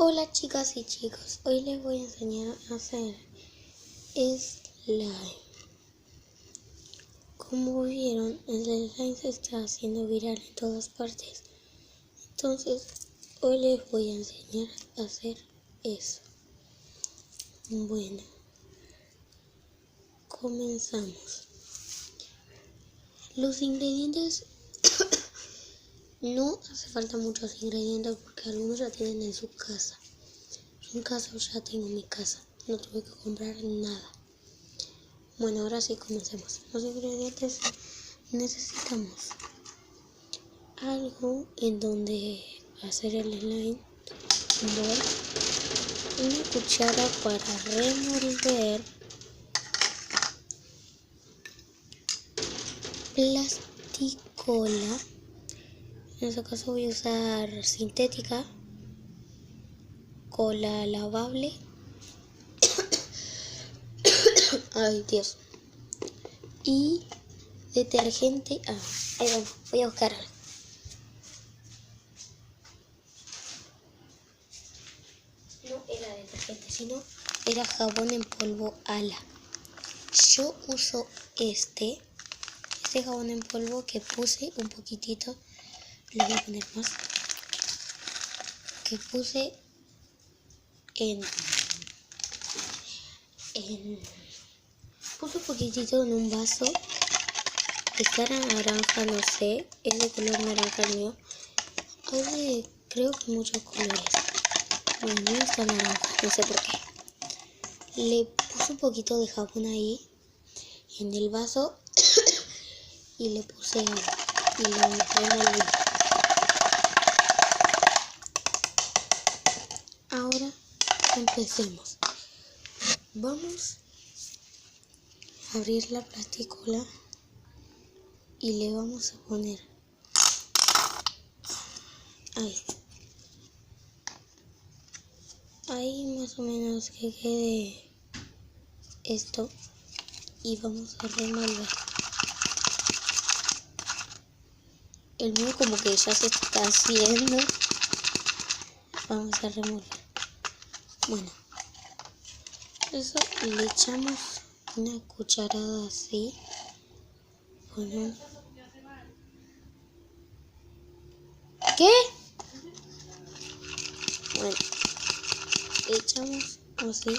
Hola chicas y chicos, hoy les voy a enseñar a hacer slime. Como vieron, el slime se está haciendo viral en todas partes. Entonces, hoy les voy a enseñar a hacer eso. Bueno, comenzamos. Los ingredientes, no hace falta muchos ingredientes porque algunos ya tienen en su casa. Yo en casa ya tengo mi casa, no tuve que comprar nada. Bueno, ahora sí comencemos. Los ingredientes: necesitamos algo en donde hacer el slime, un bol, una cuchara para remover, plasticola, en este caso voy a usar sintética, cola lavable, ay Dios, y detergente. Ahí vamos, voy a buscar algo. No era detergente, sino era jabón en polvo Ala. Yo uso este jabón en polvo que puse un poquitito. Le voy a poner más. Que puse puse un poquitito en un vaso. Está naranja, no sé. Es de color naranja el mío. Hay de, creo que muchos colores. Bueno, el mío está naranja, no sé por qué. Le puse un poquito de jabón ahí en el vaso y le puse agua y lo revolví. Ahora empecemos. Vamos a abrir la plasticola y le vamos a poner ahí más o menos que quede esto, y vamos a remover. El mío como que ya se está haciendo. Vamos a remover. Bueno, eso le echamos una cucharada así. Bueno. ¿Qué? Bueno, le echamos así.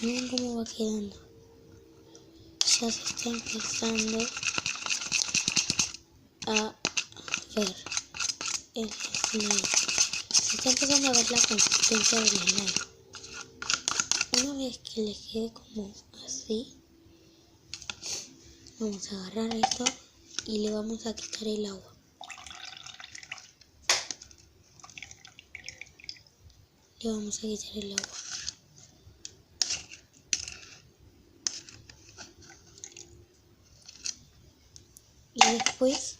Miren cómo va quedando. Ya se está empezando a ver el slime. Se está empezando a ver la consistencia del slime. Una vez que le quede como así, vamos a agarrar esto y le vamos a quitar el agua. Le vamos a quitar el agua. Y después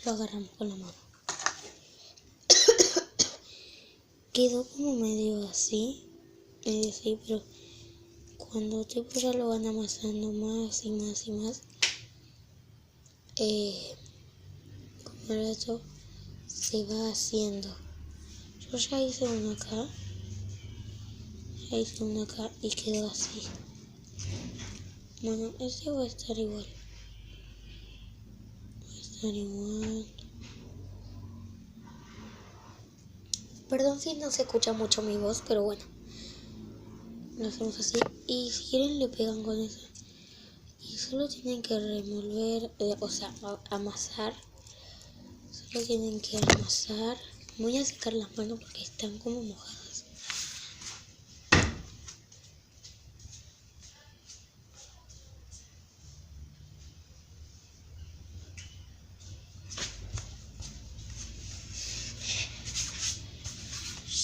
lo agarramos con la mano. Quedó como medio así, pero cuando tipo ya lo van amasando más y más y más, como esto se va haciendo. Yo ya hice uno acá, y quedó así. Bueno, este va a estar igual. Perdón si no se escucha mucho mi voz, pero bueno, lo hacemos así. Y si quieren le pegan con eso. Y solo tienen que remover, amasar. Solo tienen que amasar. Voy a secar las manos porque están como mojadas.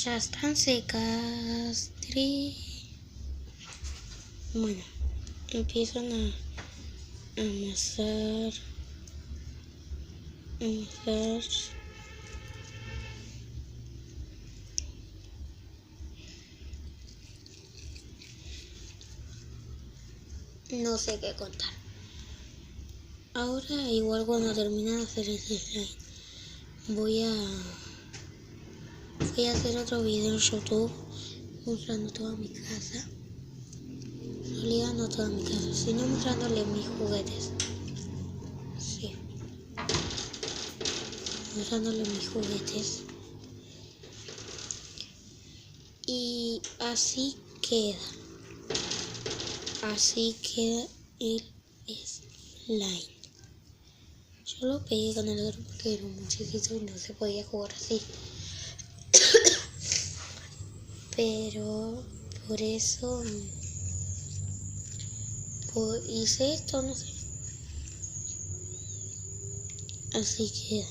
Ya están secas. Bueno, empiezan a amasar. No sé qué contar. Ahora, igual cuando termine de hacer ese slime, voy a voy a hacer otro video en YouTube mostrando toda mi casa. En realidad no toda mi casa, sino mostrándole mis juguetes. Sí. Mostrándole mis juguetes. Y así queda. Así queda el slime. Yo lo pegué con el otro porque era muy chiquito y no se podía jugar así. Pero por eso hice esto, no sé. Así queda.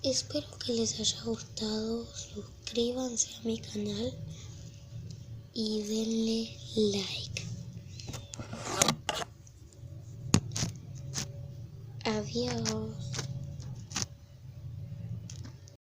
Espero que les haya gustado, suscríbanse a mi canal y denle like. Adiós.